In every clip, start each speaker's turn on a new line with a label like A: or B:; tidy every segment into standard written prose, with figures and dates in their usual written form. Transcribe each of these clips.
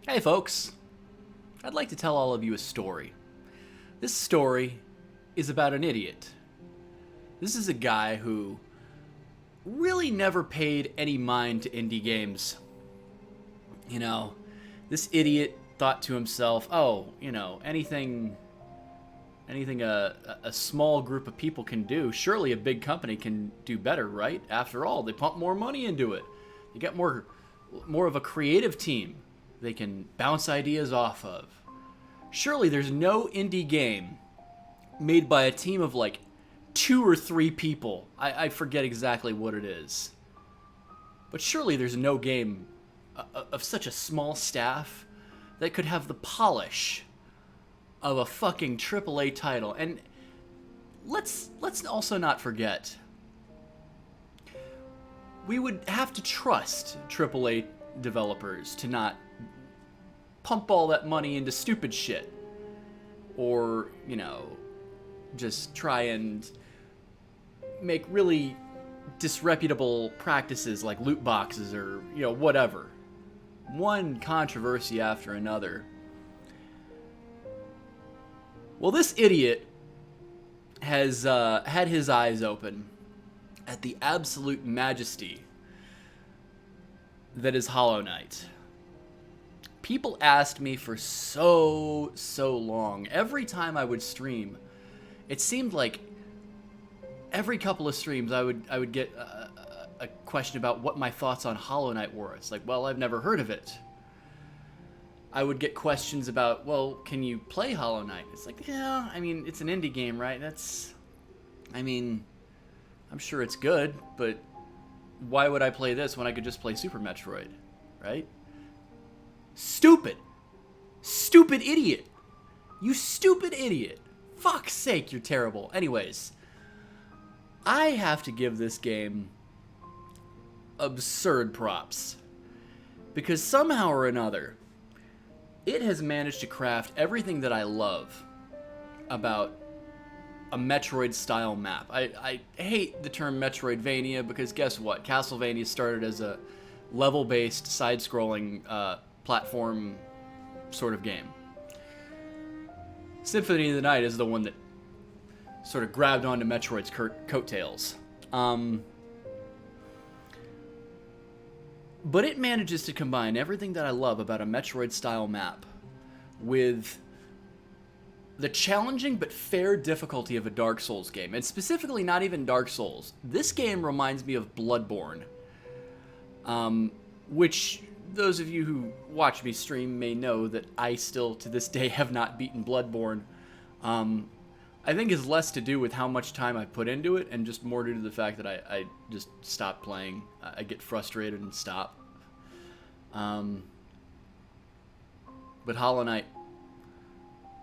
A: Hey folks, I'd like to tell all of you a story. This story is about an idiot. This is a guy who really never paid any mind to indie games. You know, this idiot thought to himself, anything a small group of people can do, surely a big company can do better, right? After all, they pump more money into it. They get more of a creative team they can bounce ideas off of. Surely there's no indie game made by a team of like 2 or 3 people. I forget exactly what it is. But surely there's no game of such a small staff that could have the polish of a fucking AAA title. And let's also not forget, we would have to trust AAA developers to not pump all that money into stupid shit. Or, just try and make really disreputable practices like loot boxes or, whatever. One controversy after another. Well, this idiot has had his eyes open at the absolute majesty that is Hollow Knight. People asked me for so long. Every time I would stream, it seemed like every couple of streams I would get a question about what my thoughts on Hollow Knight were. It's like, well, I've never heard of it. I would get questions about, well, can you play Hollow Knight? It's like, yeah, I mean, it's an indie game, right? I'm sure it's good, but why would I play this when I could just play Super Metroid, right? Stupid idiot. You stupid idiot. Fuck's sake, you're terrible. Anyways, I have to give this game absurd props. Because somehow or another, it has managed to craft everything that I love about a Metroid-style map. I hate the term Metroidvania because guess what? Castlevania started as a level-based, side-scrolling platform sort of game. Symphony of the Night is the one that sort of grabbed onto Metroid's coattails. But it manages to combine everything that I love about a Metroid-style map with the challenging but fair difficulty of a Dark Souls game. And specifically, not even Dark Souls. This game reminds me of Bloodborne. Which, those of you who watch me stream may know that I still, to this day, have not beaten Bloodborne. I think is less to do with how much time I put into it and just more due to the fact that I just stop playing. I get frustrated and stop. But Hollow Knight,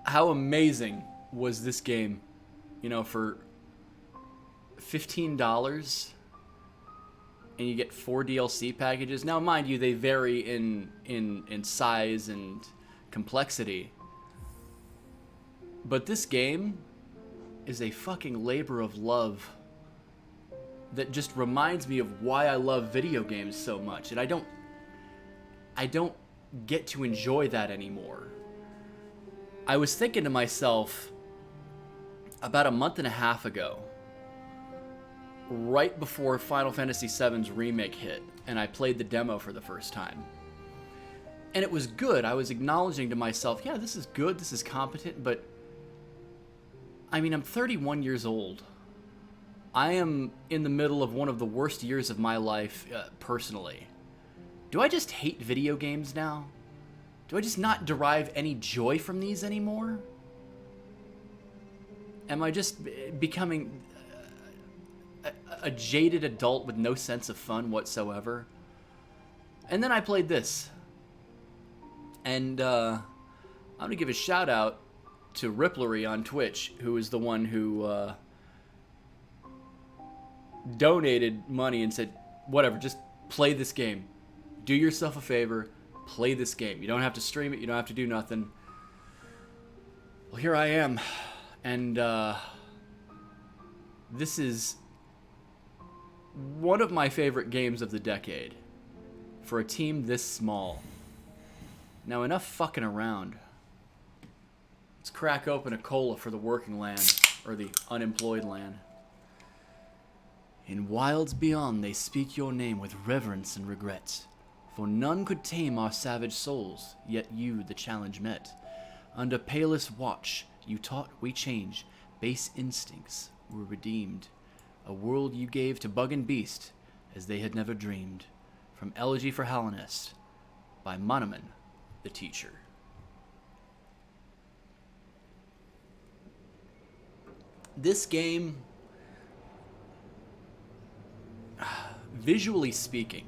A: how amazing was this game? For $15 and you get 4 DLC packages. Now, mind you, they vary in size and complexity. But this game is a fucking labor of love that just reminds me of why I love video games so much. And I don't get to enjoy that anymore. I was thinking to myself about a month and a half ago, right before Final Fantasy VII's remake hit, and I played the demo for the first time. And it was good. I was acknowledging to myself, yeah, this is good, this is competent, but I'm 31 years old. I am in the middle of one of the worst years of my life, personally. Do I just hate video games now? Do I just not derive any joy from these anymore? Am I just becoming a jaded adult with no sense of fun whatsoever? And then I played this. And I'm going to give a shout out to Ripplery on Twitch, who is the one who donated money and said, whatever, just play this game. Do yourself a favor, play this game. You don't have to stream it, you don't have to do nothing. Well, here I am. And this is one of my favorite games of the decade for a team this small. Now enough fucking around. Let's crack open a cola for the working land, or the unemployed land. In wilds beyond they speak your name with reverence and regret, for none could tame our savage souls, yet you the challenge met. Under palest watch you taught we change, base instincts were redeemed. A world you gave to bug and beast, as they had never dreamed. From Elegy for Hallownest, by Monoman, the teacher. This game, visually speaking,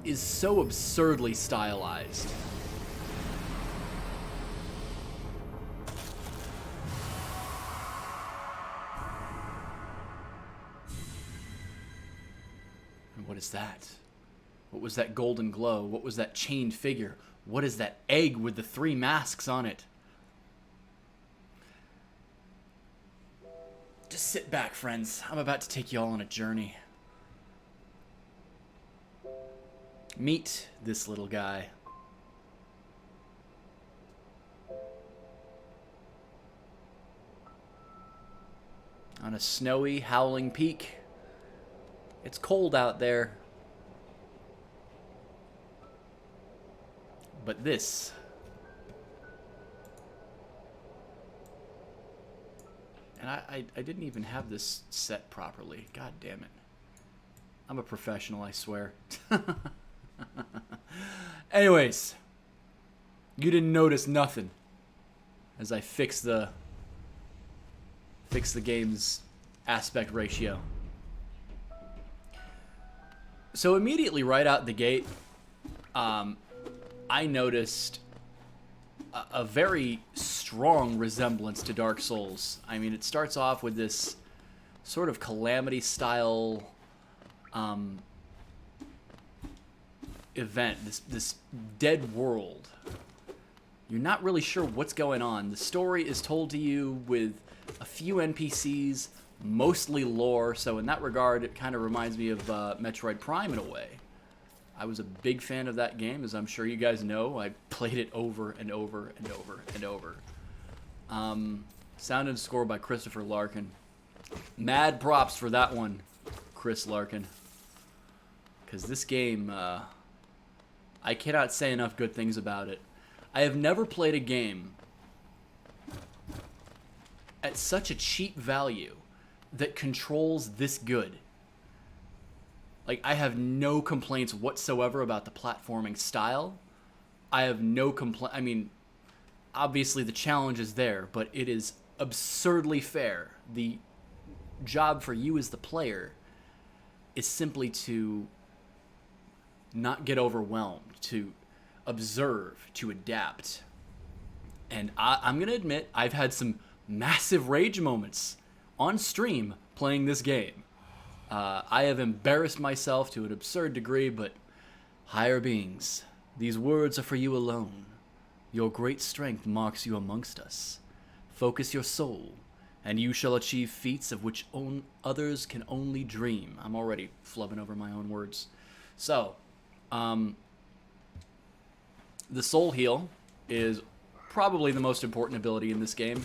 A: is so absurdly stylized. And what is that? What was that golden glow? What was that chained figure? What is that egg with the 3 masks on it? Just sit back, friends. I'm about to take you all on a journey. Meet this little guy. On a snowy, howling peak. It's cold out there. But this... And I didn't even have this set properly. God damn it. I'm a professional, I swear. Anyways. You didn't notice nothing. As I fix the game's aspect ratio. So immediately right out the gate, I noticed a very strong resemblance to Dark Souls. I mean, it starts off with this sort of Calamity style event, this dead world. You're not really sure what's going on. The story is told to you with a few NPCs, mostly lore, so in that regard it kind of reminds me of Metroid Prime in a way. I was a big fan of that game, as I'm sure you guys know. I played it over and over and over and over. Sound and score by Christopher Larkin. Mad props for that one, Chris Larkin. Because this game, I cannot say enough good things about it. I have never played a game at such a cheap value that controls this good. Like, I have no complaints whatsoever about the platforming style. I have no I mean, obviously the challenge is there, but it is absurdly fair. The job for you as the player is simply to not get overwhelmed, to observe, to adapt. And I'm going to admit, I've had some massive rage moments on stream playing this game. I have embarrassed myself to an absurd degree, but higher beings, these words are for you alone. Your great strength marks you amongst us. Focus your soul, and you shall achieve feats of which others can only dream. I'm already flubbing over my own words. So, the Soul Heal is probably the most important ability in this game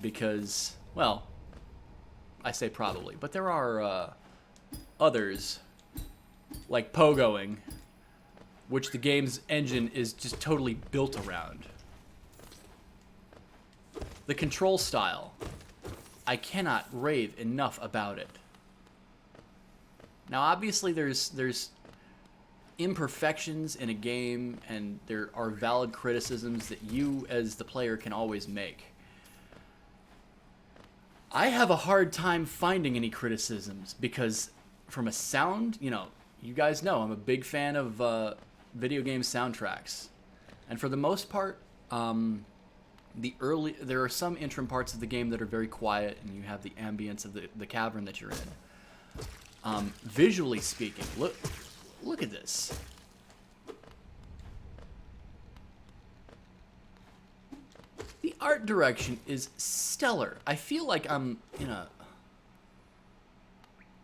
A: because, well, I say probably, but there are others, like pogoing, which the game's engine is just totally built around. The control style, I cannot rave enough about it. Now, obviously, there's imperfections in a game, and there are valid criticisms that you, as the player, can always make. I have a hard time finding any criticisms because from a sound, you know, you guys know I'm a big fan of video game soundtracks. And for the most part, there are some interim parts of the game that are very quiet and you have the ambience of the cavern that you're in. Visually speaking, look at this. The art direction is stellar. I feel like I'm in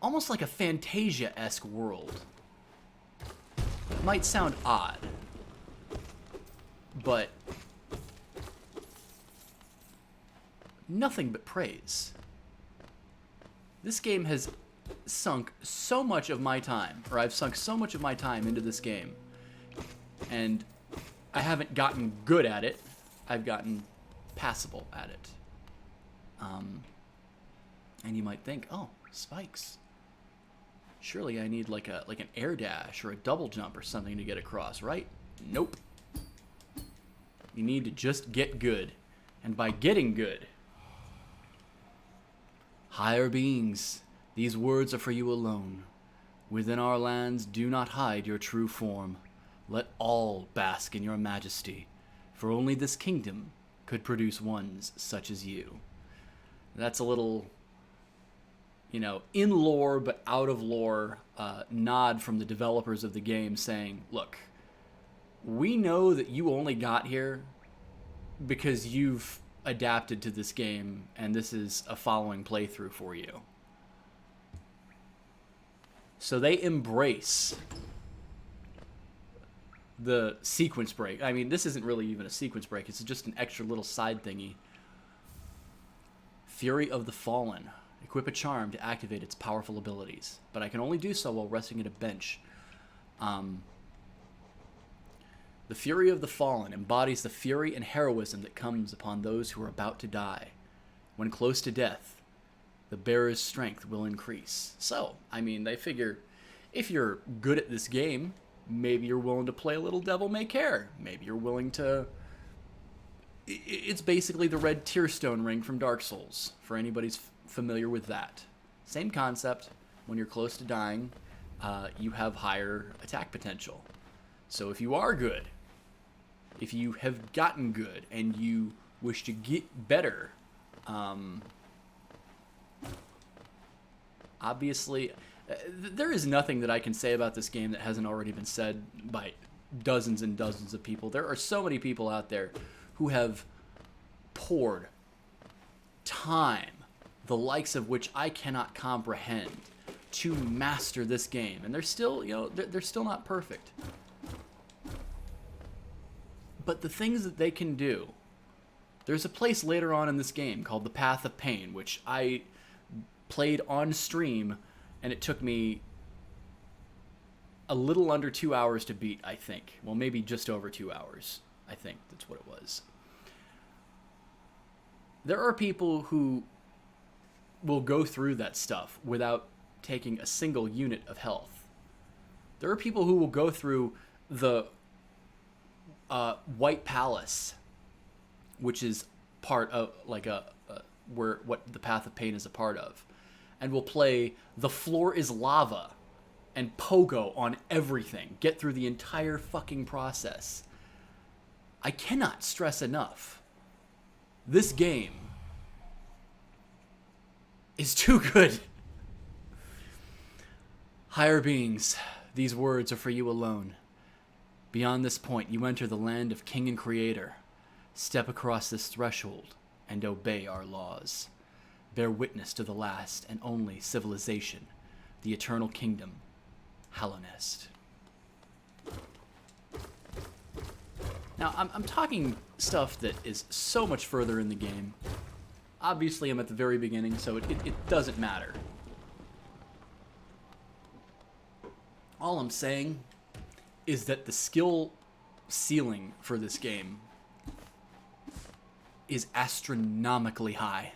A: almost like a Fantasia-esque world. might sound odd, but nothing but praise. This game has sunk so much of my time, or I've sunk so much of my time into this game, and I haven't gotten good at it. I've gotten passable at it. And you might think, oh, spikes. Surely I need like an air dash or a double jump or something to get across, right? Nope. You need to just get good. And by getting good, higher beings, these words are for you alone. Within our lands, do not hide your true form. Let all bask in your majesty, for only this kingdom could produce ones such as you. That's a little, in lore but out of lore nod from the developers of the game saying, look, we know that you only got here because you've adapted to this game and this is a following playthrough for you. So they embrace the sequence break. I mean, this isn't really even a sequence break. It's just an extra little side thingy. Fury of the Fallen. Equip a charm to activate its powerful abilities, but I can only do so while resting at a bench. The Fury of the Fallen embodies the fury and heroism that comes upon those who are about to die. When close to death, the bearer's strength will increase. So, I mean, they figure if you're good at this game, maybe you're willing to play a little Devil May Care. Maybe you're willing to... It's basically the red Tearstone ring from Dark Souls, for anybody's familiar with that. Same concept. When you're close to dying, you have higher attack potential. So if you are good, if you have gotten good, and you wish to get better, obviously, there is nothing that I can say about this game that hasn't already been said by dozens and dozens of people. There are so many people out there who have poured time, the likes of which I cannot comprehend, to master this game, and they're still, they're still not perfect. But the things that they can do, there's a place later on in this game called the Path of Pain, which I played on stream, and it took me a little under 2 hours to beat, I think. Well, maybe just over 2 hours. I think that's what it was. There are people who will go through that stuff without taking a single unit of health. There are people who will go through the White Palace, which is part of where what the Path of Pain is a part of, and will play The Floor is Lava and Pogo on everything, get through the entire fucking process. I cannot stress enough, this game is too good. Higher beings, these words are for you alone. Beyond this point, you enter the land of King and Creator. Step across this threshold and obey our laws. Bear witness to the last and only civilization, the eternal kingdom, Hallownest. Now, I'm talking stuff that is so much further in the game. Obviously, I'm at the very beginning, so it doesn't matter. All I'm saying is that the skill ceiling for this game is astronomically high.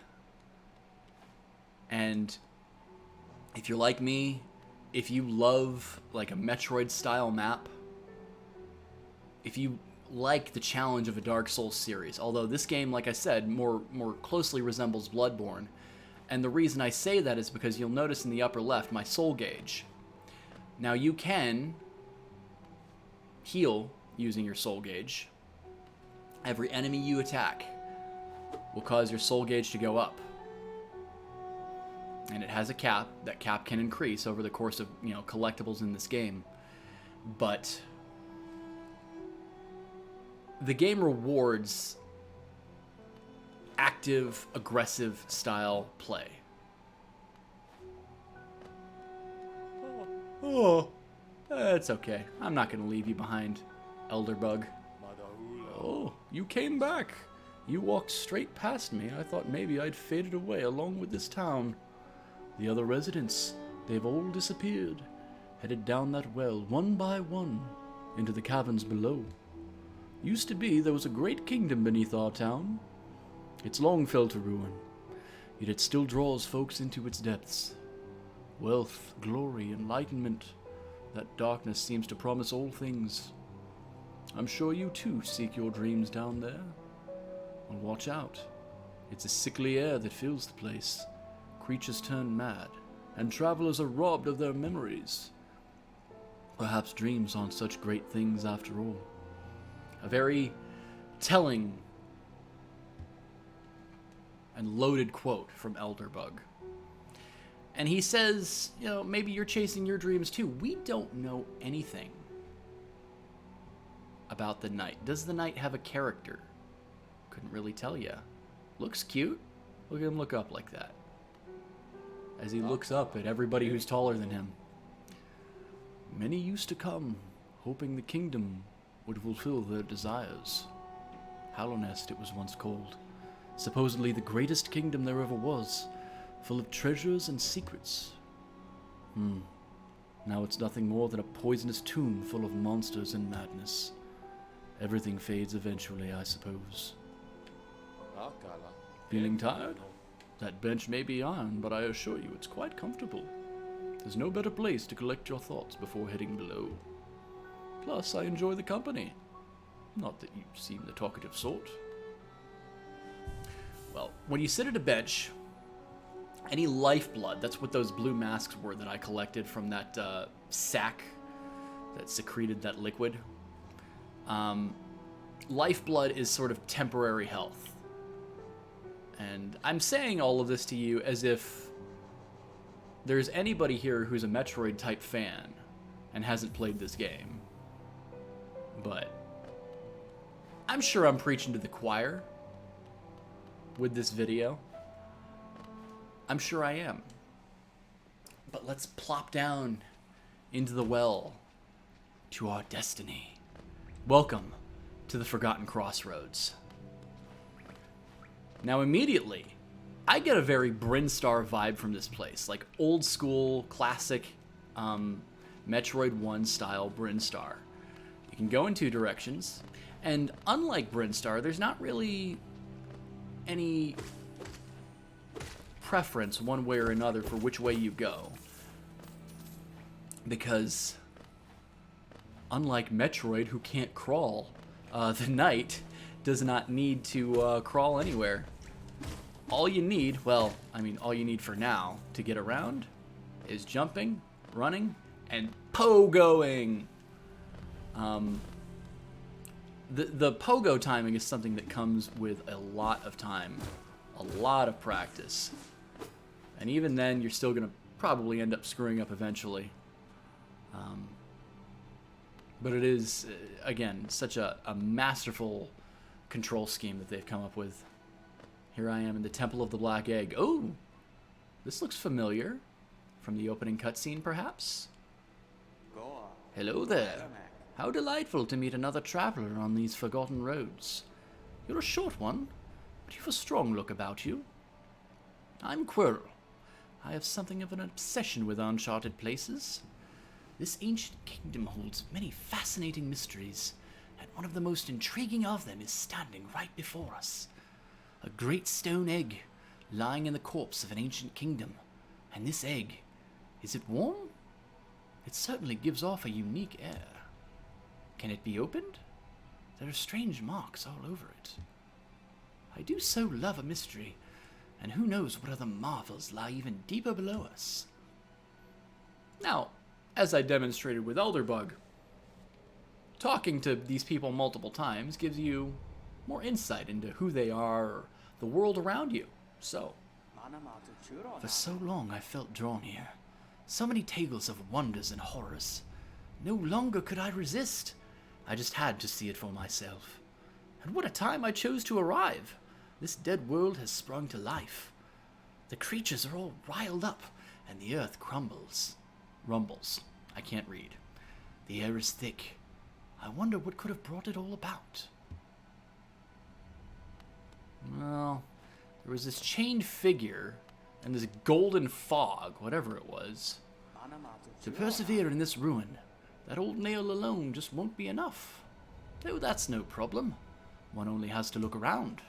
A: And if you're like me, if you love like a Metroid-style map, if you like the challenge of a Dark Souls series, although this game, like I said, more closely resembles Bloodborne. And the reason I say that is because you'll notice in the upper left my soul gauge. Now you can heal using your soul gauge. Every enemy you attack will cause your soul gauge to go up. And it has a cap. That cap can increase over the course of, collectibles in this game. But the game rewards active, aggressive style play. Oh, It's okay. I'm not going to leave you behind, Elderbug. Oh, you came back. You walked straight past me. I thought maybe I'd faded away along with this town. The other residents, they've all disappeared, headed down that well, one by one, into the caverns below. Used to be there was a great kingdom beneath our town. It's long fell to ruin, yet it still draws folks into its depths. Wealth, glory, enlightenment, that darkness seems to promise all things. I'm sure you too seek your dreams down there. Well, watch out. It's a sickly air that fills the place. Creatures turn mad, and travelers are robbed of their memories. Perhaps dreams aren't such great things after all. A very telling and loaded quote from Elderbug. And he says, you know, maybe you're chasing your dreams too. We don't know anything about the knight. Does the knight have a character? Couldn't really tell you. Looks cute. Look at him look up like that. As he looks up at everybody who's taller than him. Many used to come, hoping the kingdom would fulfill their desires. Hallownest it was once called. Supposedly the greatest kingdom there ever was, full of treasures and secrets. Now it's nothing more than a poisonous tomb full of monsters and madness. Everything fades eventually, I suppose. Feeling tired? That bench may be iron, but I assure you it's quite comfortable. There's no better place to collect your thoughts before heading below. Plus, I enjoy the company. Not that you seem the talkative sort. Well, when you sit at a bench, any lifeblood, that's what those blue masks were that I collected from that sack that secreted that liquid. Lifeblood is sort of temporary health. And I'm saying all of this to you as if there's anybody here who's a Metroid-type fan and hasn't played this game. But I'm sure I'm preaching to the choir with this video. I'm sure I am. But let's plop down into the well to our destiny. Welcome to the Forgotten Crossroads. Now immediately, I get a very Brinstar vibe from this place, like old school, classic Metroid 1 style Brinstar. You can go in two directions, and unlike Brinstar, there's not really any preference one way or another for which way you go. Because unlike Metroid, who can't crawl, the knight does not need to crawl anywhere. All you need, well, I mean, all you need for now to get around is jumping, running, and pogoing. The pogo timing is something that comes with a lot of time, a lot of practice. And even then, you're still going to probably end up screwing up eventually. But it is, again, such a masterful control scheme that they've come up with. Here I am in the Temple of the Black Egg. Oh, this looks familiar. From the opening cutscene, perhaps? Hello there. How delightful to meet another traveler on these forgotten roads. You're a short one, but you've a strong look about you. I'm Quirrell. I have something of an obsession with uncharted places. This ancient kingdom holds many fascinating mysteries, and one of the most intriguing of them is standing right before us. A great stone egg lying in the corpse of an ancient kingdom. And this egg, is it warm? It certainly gives off a unique air. Can it be opened? There are strange marks all over it. I do so love a mystery, and who knows what other marvels lie even deeper below us. Now, as I demonstrated with Elderbug, talking to these people multiple times gives you more insight into who they are or the world around you. So, for so long I felt drawn here. So many tales of wonders and horrors. No longer could I resist. I just had to see it for myself. And what a time I chose to arrive. This dead world has sprung to life. The creatures are all riled up, and the earth rumbles. I can't read. The air is thick. I wonder what could have brought it all about. Well, there was this chained figure and this golden fog, whatever it was. To persevere in this ruin, that old nail alone just won't be enough. Though that's no problem. One only has to look around.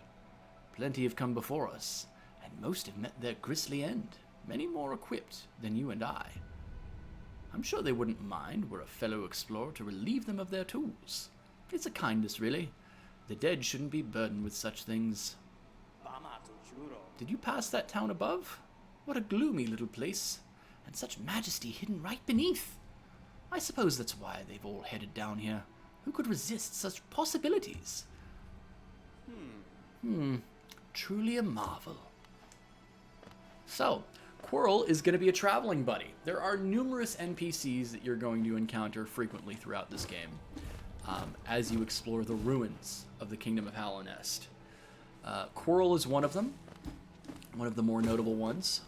A: Plenty have come before us, and most have met their grisly end, many more equipped than you and I. I'm sure they wouldn't mind were a fellow explorer to relieve them of their tools. It's a kindness, really. The dead shouldn't be burdened with such things. Did you pass that town above? What a gloomy little place, and such majesty hidden right beneath. I suppose that's why they've all headed down here. Who could resist such possibilities? Truly a marvel. So, Quirrell is going to be a traveling buddy. There are numerous NPCs that you're going to encounter frequently throughout this game as you explore the ruins of the Kingdom of Hallownest. Quirrell is one of them, one of the more notable ones.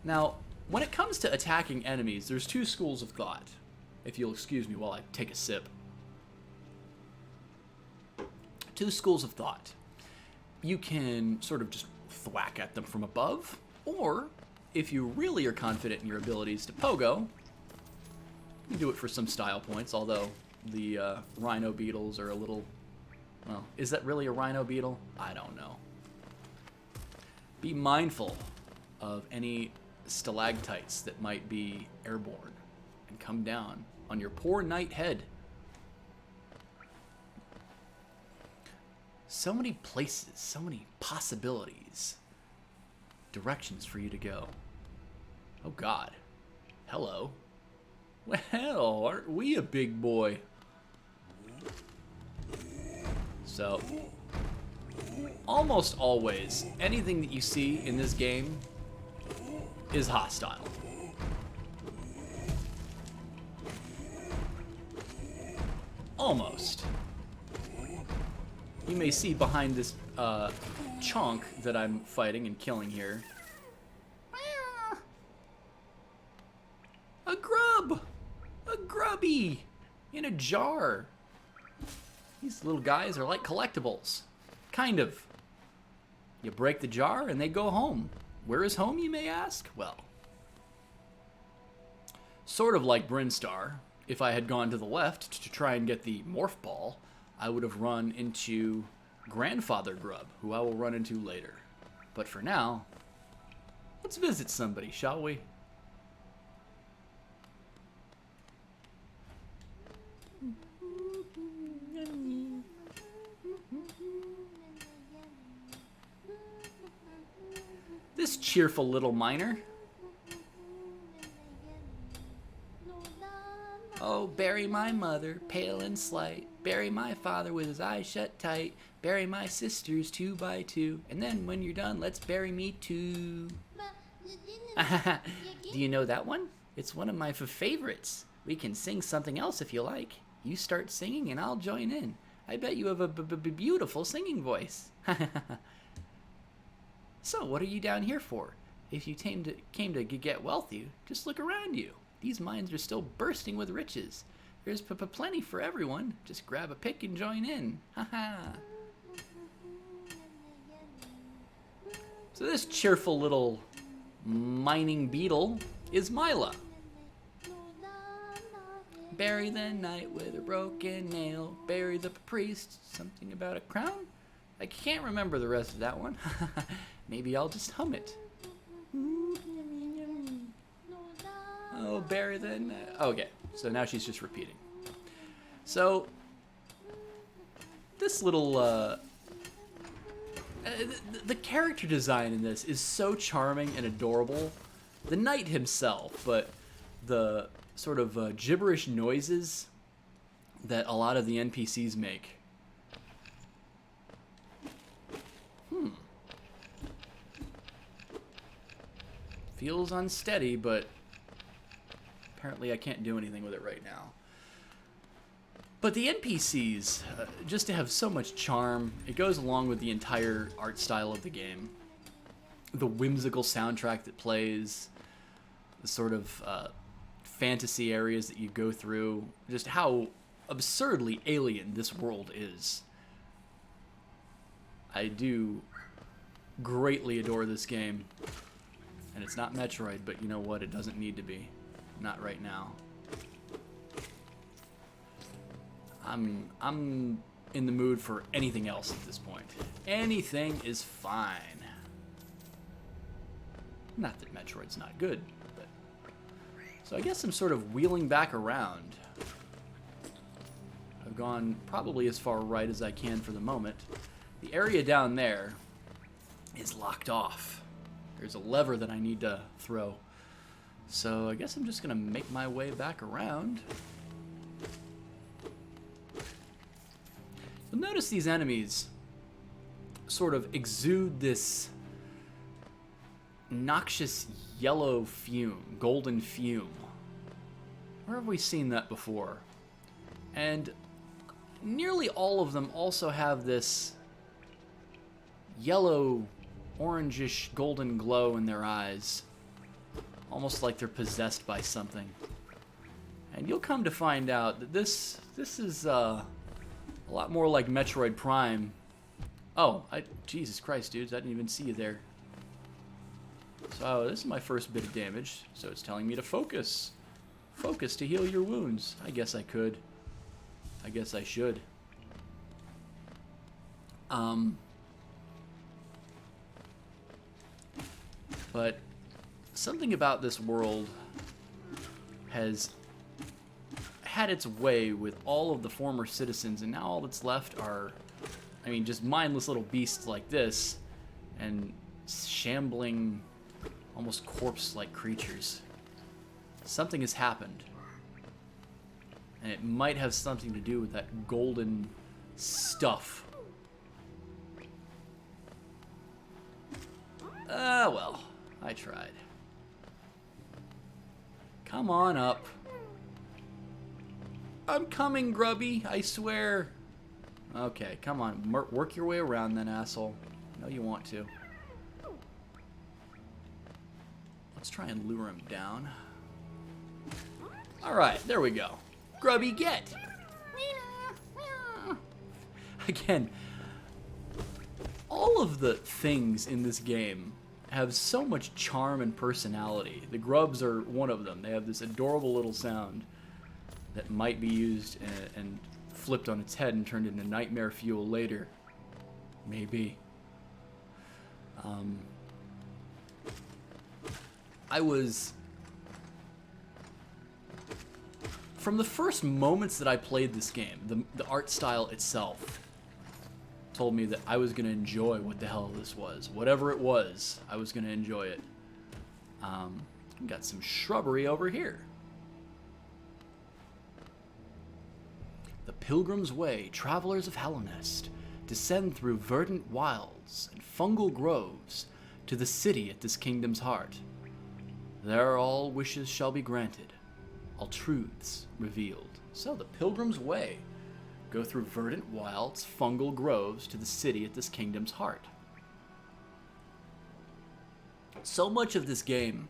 A: Now, when it comes to attacking enemies, there's two schools of thought. If you'll excuse me while I take a sip. Two schools of thought. You can sort of just thwack at them from above, or if you really are confident in your abilities to pogo, you do it for some style points, although the rhino beetles are a little... Well, is that really a rhino beetle? I don't know. Be mindful of any stalactites that might be airborne and come down on your poor knight head. So many places, so many possibilities, directions for you to go. Oh God. Hello. Well, aren't we a big boy? So, almost always, anything that you see in this game is hostile. Almost. You may see behind this chunk that I'm fighting and killing here. A grub! A grubby! In a jar. These little guys are like collectibles. Kind of. You break the jar and they go home. Where is home, you may ask? Well, sort of like Brinstar. If I had gone to the left to try and get the morph ball, I would have run into Grandfather Grub, who I will run into later. But for now, let's visit somebody, shall we? This cheerful little miner. Oh, bury my mother, pale and slight. Bury my father with his eyes shut tight. Bury my sisters 2 by 2. And then when you're done, let's bury me too. Do you know that one? It's one of my favorites. We can sing something else if you like. You start singing and I'll join in. I bet you have a beautiful singing voice. So, what are you down here for? If you came to get wealthy, just look around you. These mines are still bursting with riches. There's plenty for everyone. Just grab a pick and join in. Haha. So this cheerful little mining beetle is Mila. Bury the knight with a broken nail. Bury the priest. Something about a crown? I can't remember the rest of that one. Maybe I'll just hum it. Oh, bury the knight. Okay, so now she's just repeating. So, this little, the character design in this is so charming and adorable. The knight himself, but the sort of gibberish noises that a lot of the NPCs make. Feels unsteady, but apparently I can't do anything with it right now. But the NPCs, just to have so much charm, it goes along with the entire art style of the game. The whimsical soundtrack that plays, the sort of fantasy areas that you go through, just how absurdly alien this world is. I do greatly adore this game. And it's not Metroid, but you know what? It doesn't need to be. Not right now. I'm in the mood for anything else at this point. Anything is fine. Not that Metroid's not good, but... So I guess I'm sort of wheeling back around. I've gone probably as far right as I can for the moment. The area down there is locked off. There's a lever that I need to throw. So I guess I'm just gonna make my way back around. You'll notice these enemies sort of exude this noxious yellow fume, golden fume. Where have we seen that before? And nearly all of them also have this yellow, orangish, golden glow in their eyes. Almost like they're possessed by something. And you'll come to find out that this is a lot more like Metroid Prime. Oh, Jesus Christ, dudes, I didn't even see you there. So this is my first bit of damage, so it's telling me to focus. Focus to heal your wounds. I guess I could. I guess I should. But something about this world has had its way with all of the former citizens, and now all that's left are, I mean, just mindless little beasts like this, and shambling, almost corpse-like creatures. Something has happened. And it might have something to do with that golden stuff. Well, I tried. Come on up. I'm coming, Grubby, I swear. Okay, come on, work your way around then, asshole. I know you want to. Let's try and lure him down. Alright, there we go. Grubby, get! Again, all of the things in this game have so much charm and personality. The grubs are one of them. They have this adorable little sound that might be used and flipped on its head and turned into nightmare fuel later. Maybe. I was... From the first moments that I played this game, the art style itself told me that I was going to enjoy what the hell this was. Whatever it was, I was going to enjoy it. Got some shrubbery over here. The Pilgrims Way, travelers of Hallownest, descend through verdant wilds and fungal groves to the city at this kingdom's heart. There all wishes shall be granted, all truths revealed. So, the Pilgrim's Way. Go through verdant wilds, fungal groves to the city at this kingdom's heart. So much of this game,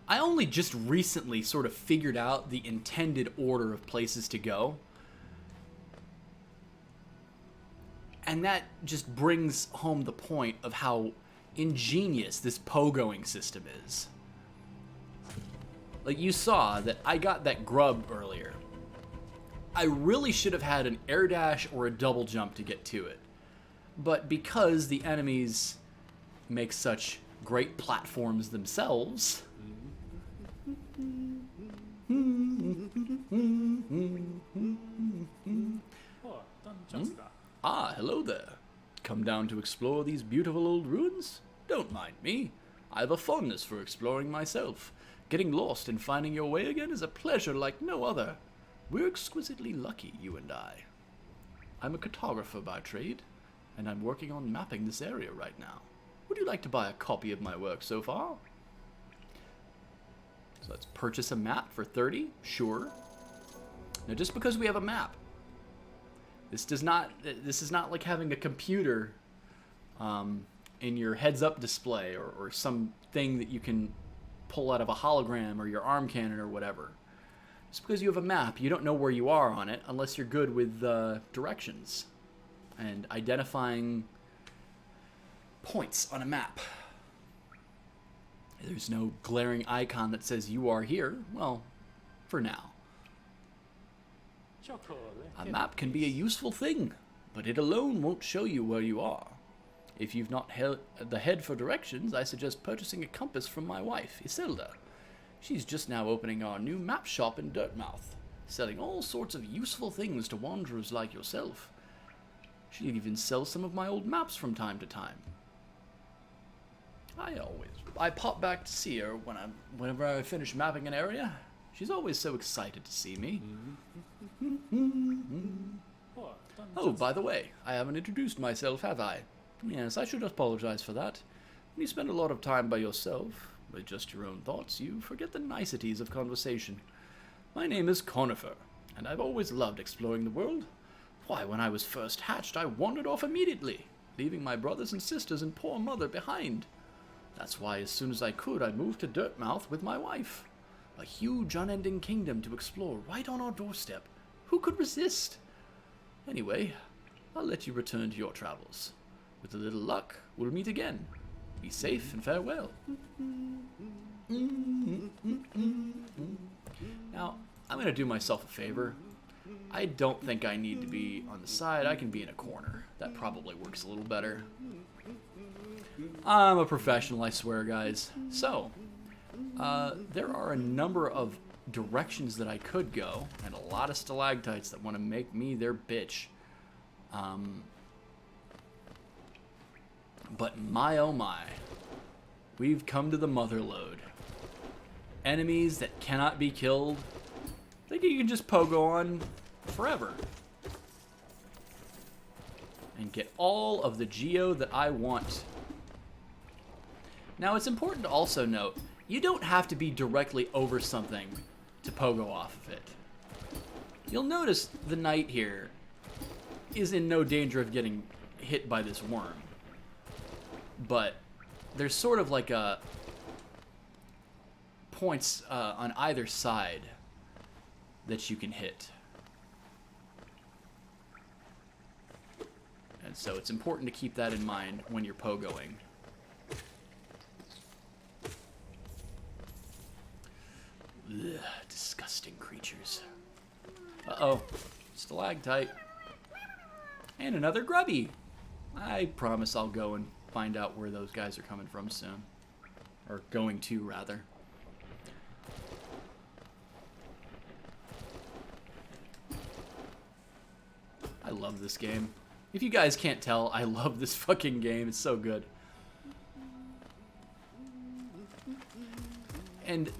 A: I only just recently sort of figured out the intended order of places to go. And that just brings home the point of how ingenious this pogoing system is. Like, you saw that I got that grub earlier. I really should have had an air dash or a double jump to get to it. But because the enemies make such great platforms themselves... Ah, hello there. Come down to explore these beautiful old ruins? Don't mind me. I have a fondness for exploring myself. Getting lost and finding your way again is a pleasure like no other. We're exquisitely lucky, you and I. I'm a cartographer by trade, and I'm working on mapping this area right now. Would you like to buy a copy of my work so far? So let's purchase a map for 30, sure. Now just because we have a map, this is not like having a computer in your heads-up display or something that you can pull out of a hologram or your arm cannon or whatever. Just because you have a map, you don't know where you are on it unless you're good with directions and identifying points on a map. There's no glaring icon that says you are here. Well, for now. A map can be a useful thing, but it alone won't show you where you are. If you've not held the head for directions, I suggest purchasing a compass from my wife, Isilda. She's just now opening our new map shop in Dirtmouth, selling all sorts of useful things to wanderers like yourself. She even sells some of my old maps from time to time. I pop back to see her whenever I finish mapping an area. She's always so excited to see me. Oh, by the way, I haven't introduced myself, have I? Yes, I should apologize for that. When you spend a lot of time by yourself, with just your own thoughts, you forget the niceties of conversation. My name is Conifer, and I've always loved exploring the world. Why, when I was first hatched, I wandered off immediately, leaving my brothers and sisters and poor mother behind. That's why as soon as I could, I moved to Dirtmouth with my wife. A huge unending kingdom to explore right on our doorstep. Who could resist? Anyway, I'll let you return to your travels. With a little luck, we'll meet again. Be safe and farewell. Now, I'm going to do myself a favor. I don't think I need to be on the side. I can be in a corner. That probably works a little better. I'm a professional, I swear, guys. So, there are a number of directions that I could go, and a lot of stalactites that want to make me their bitch. But my oh my, we've come to the motherlode. Enemies that cannot be killed. I think you can just pogo on forever. And get all of the geo that I want. Now, it's important to also note, you don't have to be directly over something to pogo off of it. You'll notice the knight here is in no danger of getting hit by this worm. But there's sort of like a points on either side that you can hit. And so it's important to keep that in mind when you're pogoing. Ugh, disgusting creatures. Uh-oh. Stalactite. And another grubby. I promise I'll go and find out where those guys are coming from soon. Or going to, rather. I love this game. If you guys can't tell, I love this fucking game. It's so good. And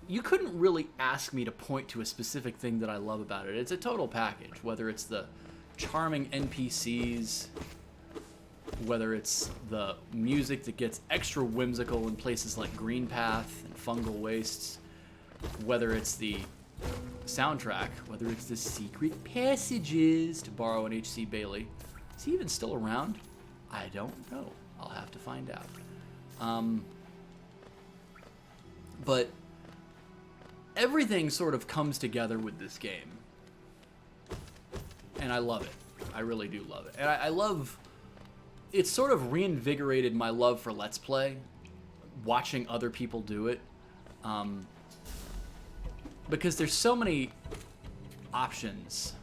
A: you couldn't really ask me to point to a specific thing that I love about it. It's a total package, whether it's the charming NPCs, whether it's the music that gets extra whimsical in places like Green Path and Fungal Wastes, whether it's the soundtrack, whether it's the secret passages, to borrow an H.C. Bailey. Is he even still around? I don't know. I'll have to find out. But everything sort of comes together with this game. And I love it. I really do love it. And I love... It's sort of reinvigorated my love for Let's Play, watching other people do it. Because there's so many options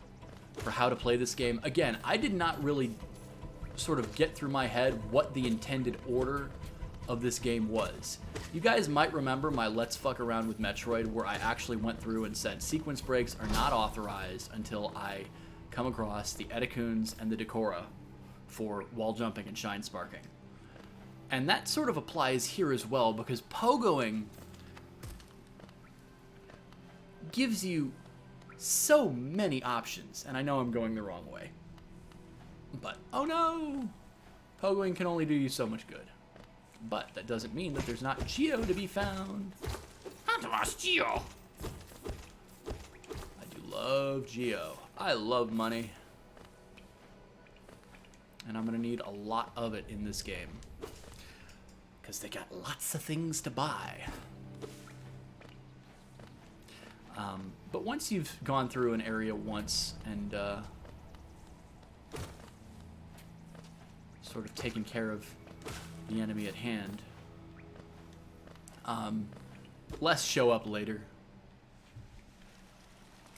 A: for how to play this game. Again, I did not really sort of get through my head what the intended order of this game was. You guys might remember my Let's Fuck Around with Metroid, where I actually went through and said sequence breaks are not authorized until I come across the Edecuns and the Decora for wall jumping and shine sparking. And that sort of applies here as well, because pogoing gives you so many options. And I know I'm going the wrong way, but oh no, pogoing can only do you so much good. But that doesn't mean that there's not geo to be found. Geo. I do love geo. I love money. And I'm gonna need a lot of it in this game, because they got lots of things to buy. But once you've gone through an area once and sort of taken care of the enemy at hand, less show up later.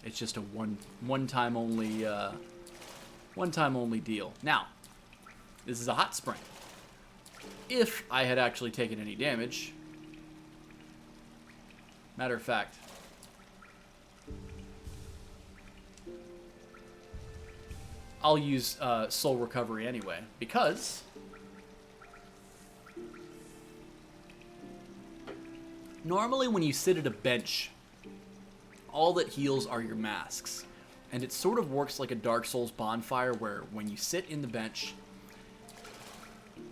A: It's just a one-time only deal. Now, this is a hot spring. If I had actually taken any damage, matter of fact, I'll use soul recovery anyway, because normally when you sit at a bench, all that heals are your masks. And it sort of works like a Dark Souls bonfire where when you sit in the bench,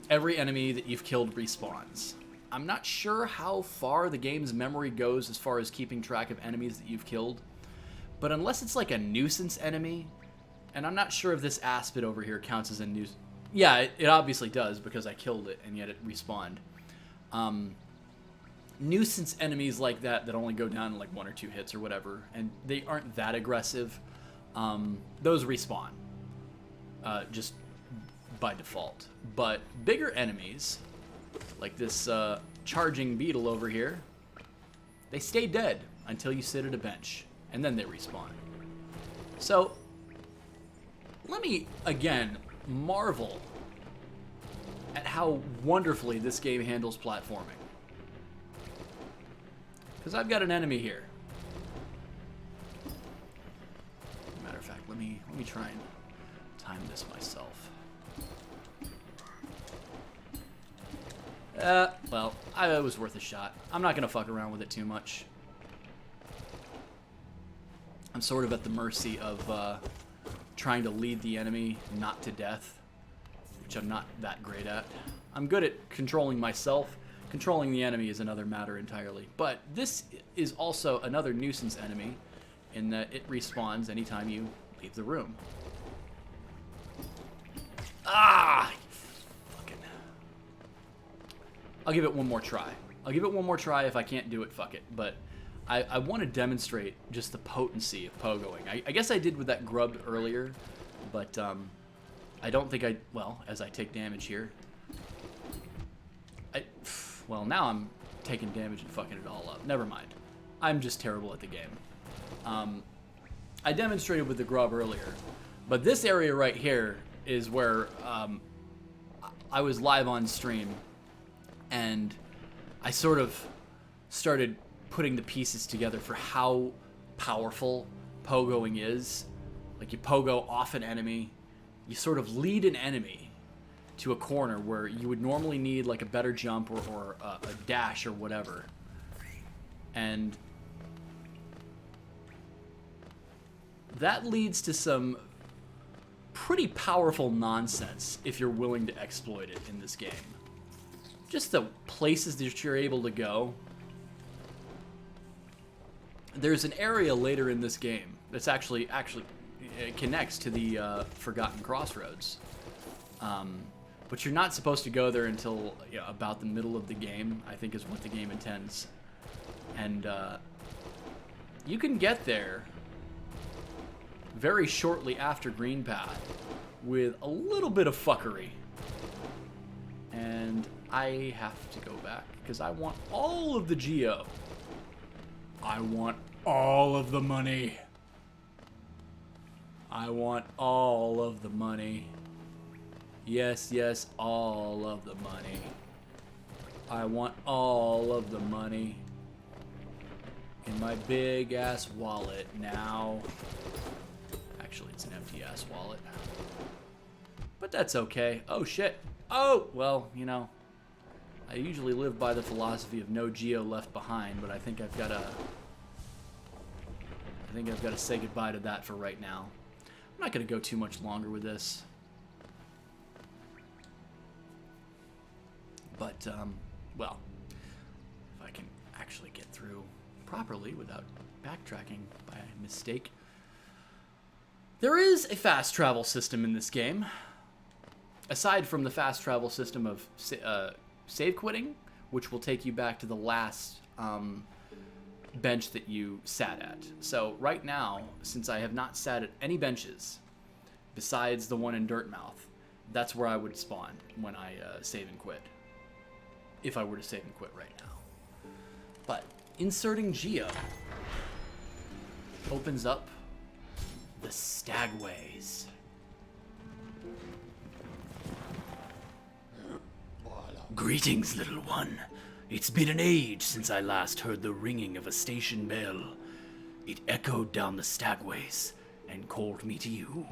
A: every enemy that you've killed respawns. I'm not sure how far the game's memory goes as far as keeping track of enemies that you've killed, but unless it's like a nuisance enemy, and I'm not sure if this aspid over here counts as a nuisance. Yeah, it obviously does because I killed it and yet it respawned. Nuisance enemies like that only go down in like 1 or 2 hits or whatever, and they aren't that aggressive, those respawn just by default. But bigger enemies, like this charging beetle over here, they stay dead until you sit at a bench, and then they respawn. So, let me, again, marvel at how wonderfully this game handles platforming. Because I've got an enemy here. Matter of fact, let me try and time this myself. Well, it was worth a shot. I'm not gonna fuck around with it too much. I'm sort of at the mercy of trying to lead the enemy not to death, which I'm not that great at. I'm good at controlling myself. Controlling the enemy is another matter entirely. But this is also another nuisance enemy in that it respawns anytime you leave the room. Ah! Fucking. I'll give it one more try. I'll give it one more try. If I can't do it, fuck it. But I want to demonstrate just the potency of pogoing. I guess I did with that grub earlier, but I don't think well, as I take damage here. Well, now I'm taking damage and fucking it all up. Never mind. I'm just terrible at the game. I demonstrated with the grub earlier, but this area right here is where I was live on stream, and I sort of started putting the pieces together for how powerful pogoing is. Like, you pogo off an enemy, you sort of lead an enemy to a corner where you would normally need like a better jump or a dash or whatever. And that leads to some pretty powerful nonsense if you're willing to exploit it in this game. Just the places that you're able to go. There's an area later in this game that's actually it connects to the Forgotten Crossroads. But you're not supposed to go there until about the middle of the game, I think is what the game intends. And you can get there very shortly after Green Path with a little bit of fuckery. And I have to go back because I want all of the geo. I want all of the money. I want all of the money. Yes, yes, all of the money. I want all of the money in my big ass wallet now. Actually, it's an empty ass wallet. But that's okay. Oh shit. Oh, well, I usually live by the philosophy of no geo left behind, but I think I've got to say goodbye to that for right now. I'm not going to go too much longer with this. But, well, if I can actually get through properly without backtracking by mistake. There is a fast travel system in this game. Aside from the fast travel system of save quitting, which will take you back to the last bench that you sat at. So right now, since I have not sat at any benches besides the one in Dirtmouth, that's where I would spawn when I save and quit. If I were to save and quit right now. But inserting Geo opens up the Stagways. Greetings, little one. It's been an age since I last heard the ringing of a station bell. It echoed down the Stagways and called me to you.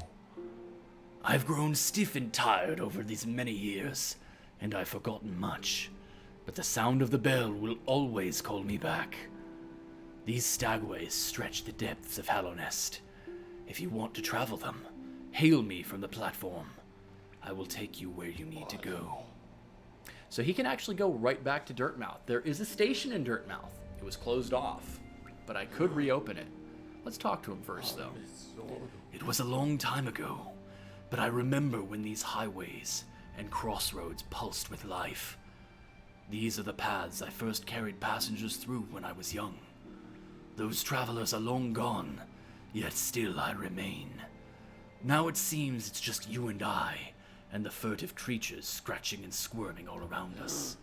A: I've grown stiff and tired over these many years, and I've forgotten much, but the sound of the bell will always call me back. These Stagways stretch the depths of Hallownest. If you want to travel them, hail me from the platform. I will take you where you need to go. So he can actually go right back to Dirtmouth. There is a station in Dirtmouth. It was closed off, but I could reopen it. Let's talk to him first, though. It was a long time ago, but I remember when these highways and crossroads pulsed with life. These are the paths I first carried passengers through when I was young. Those travelers are long gone, yet still I remain. Now it seems it's just you and I, and the furtive creatures scratching and squirming all around us.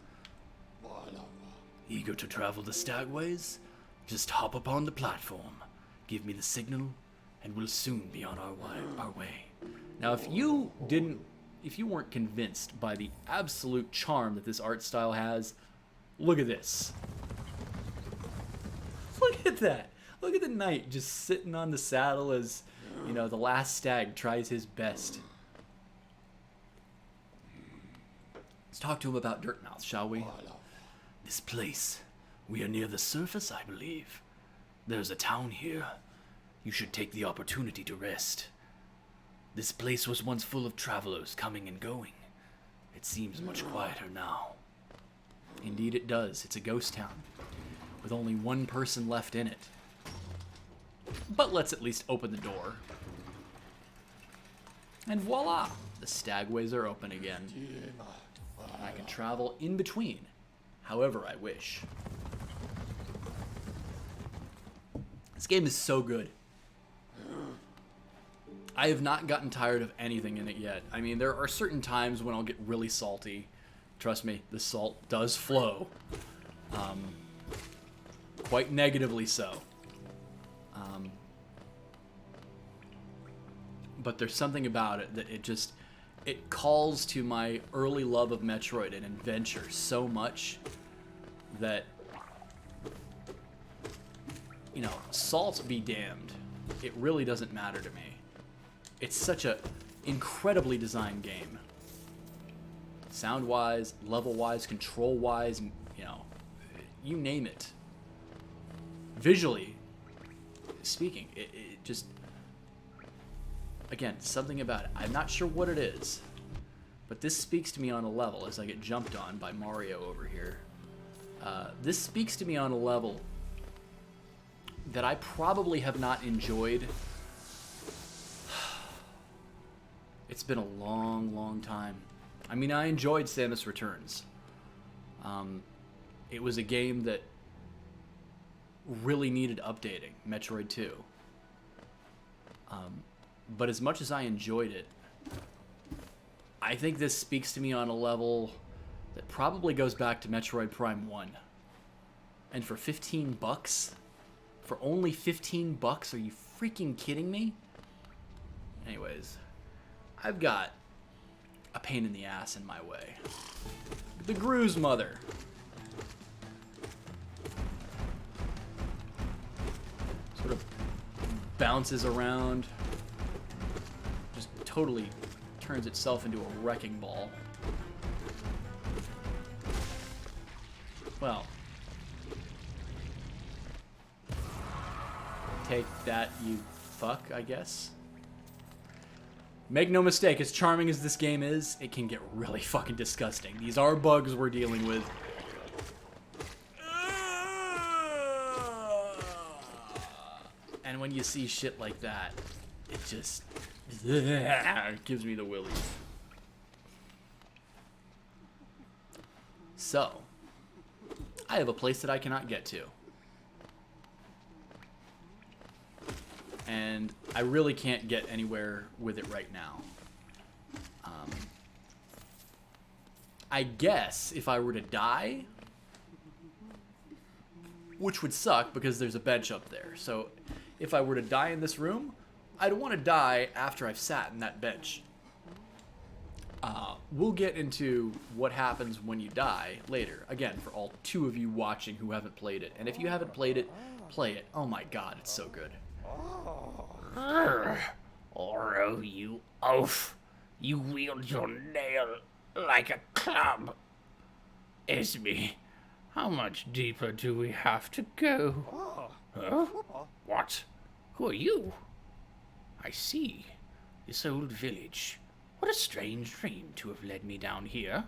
A: Eager to travel the Stagways? Just hop upon the platform, give me the signal, and we'll soon be on our way. Now, if you weren't convinced by the absolute charm that this art style has, look at this. Look at that. Look at the knight just sitting on the saddle as, the last stag tries his best. Let's talk to him about Dirtmouth, shall we? This place. We are near the surface, I believe. There's a town here. You should take the opportunity to rest. This place was once full of travelers coming and going. It seems much quieter now. Indeed it does. It's a ghost town, with only one person left in it. But let's at least open the door. And voila! The Stagways are open again. I can travel in between, however I wish. This game is so good. I have not gotten tired of anything in it yet. I mean, there are certain times when I'll get really salty. Trust me, the salt does flow. Quite negatively so. But there's something about it that it calls to my early love of Metroid and adventure so much that, salt be damned. It really doesn't matter to me. It's such a incredibly designed game. Sound-wise, level-wise, control-wise, you name it. Visually speaking, it just... Again, something about it. I'm not sure what it is, but this speaks to me on a level as I get jumped on by Mario over here. This speaks to me on a level that I probably have not enjoyed. It's been a long, long time. I mean, I enjoyed Samus Returns. It was a game that really needed updating, Metroid 2. But as much as I enjoyed it, I think this speaks to me on a level that probably goes back to Metroid Prime 1. And for $15? For only $15? Are you freaking kidding me? Anyways, I've got a pain in the ass in my way. The Gru's mother. Sort of bounces around. Just totally turns itself into a wrecking ball. Well. Take that, you fuck, I guess. Make no mistake, as charming as this game is, it can get really fucking disgusting. These are bugs we're dealing with. And when you see shit like that, it just gives me the willies. So, I have a place that I cannot get to. and I really can't get anywhere with it right now. I guess if I were to die, which would suck because there's a bench up there. So if I were to die in this room, I'd want to die after I've sat in that bench. We'll get into what happens when you die later. Again, for all 2 of you watching who haven't played it. And if you haven't played it, play it. Oh my god, it's so good.
B: Oh, you oaf. You wield your nail like a club. Esme, how much deeper do we have to go? Huh? What? Who are you? I see. This old village. What a strange dream to have led me down here.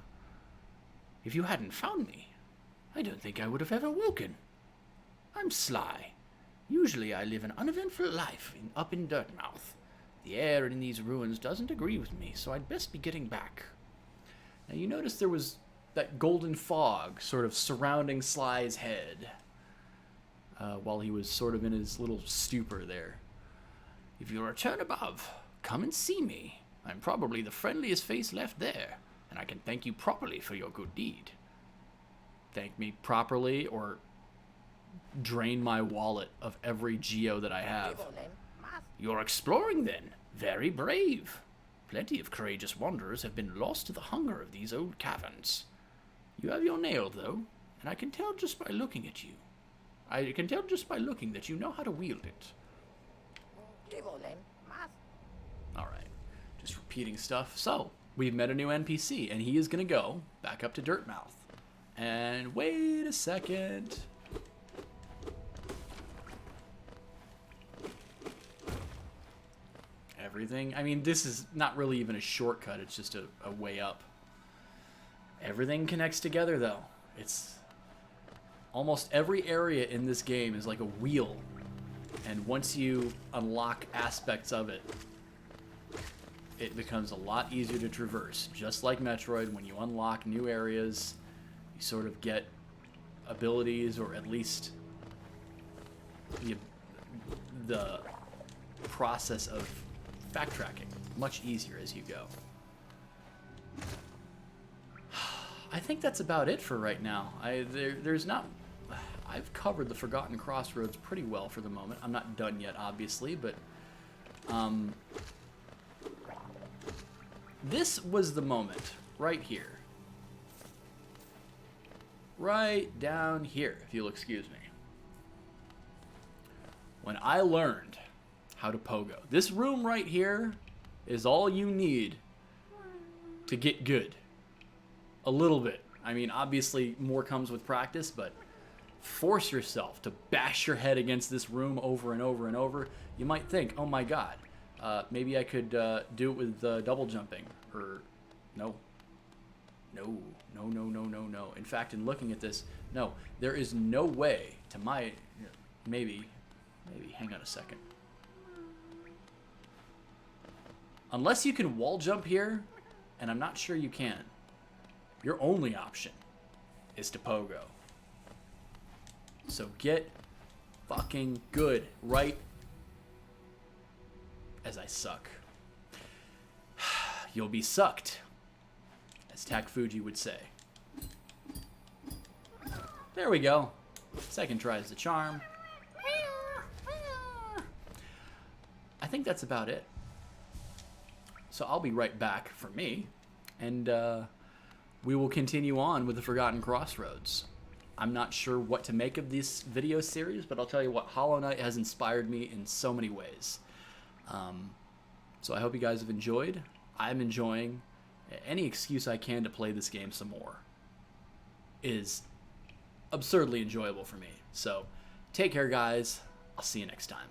B: If you hadn't found me, I don't think I would have ever woken. I'm sly. Usually I live an uneventful life up in Dirtmouth. The air in these ruins doesn't agree with me, so I'd best be getting back. Now you notice there was that golden fog sort of surrounding Sly's head while he was sort of in his little stupor there. If you return above, come and see me. I'm probably the friendliest face left there, and I can thank you properly for your good deed. Thank me properly, or drain my wallet of every geo that I have. You're exploring then. Very brave. Plenty of courageous wanderers have been lost to the hunger of these old caverns. You have your nail, though, and I can tell just by looking at you. I can tell just by looking that you know how to wield it. Alright, just repeating stuff. So, we've met a new NPC, and he is going to go back up to Dirtmouth. And wait a second. Everything, I mean, this is not really even a shortcut, it's just a way up. Everything connects together, though. It's almost every area in this game is like a wheel. And once you unlock aspects of it, it becomes a lot easier to traverse. Just like Metroid, when you unlock new areas, you sort of get abilities, or at least the process of backtracking much easier as you go. I think that's about it for right now. There's not... I've covered the Forgotten Crossroads pretty well for the moment. I'm not done yet, obviously, but... this was the moment, right here. Right down here, if you'll excuse me. When I learned how to pogo. This room right here is all you need to get good. A little bit. I mean, obviously more comes with practice, but force yourself to bash your head against this room over and over and over. You might think, oh my god, maybe I could do it with double jumping. Or, no. No. In fact, in looking at this, no. There is no way to my... Maybe, hang on a second. Unless you can wall jump here, and I'm not sure you can, your only option is to pogo. So get fucking good, right as I suck. You'll be sucked, as Tak Fuji would say. There we go. Second try is the charm. I think that's about it. So I'll be right back for me, and we will continue on with the Forgotten Crossroads. I'm not sure what to make of this video series, but I'll tell you what, Hollow Knight has inspired me in so many ways. So I hope you guys have enjoyed. I'm enjoying. Any excuse I can to play this game some more is absurdly enjoyable for me. So take care, guys. I'll see you next time.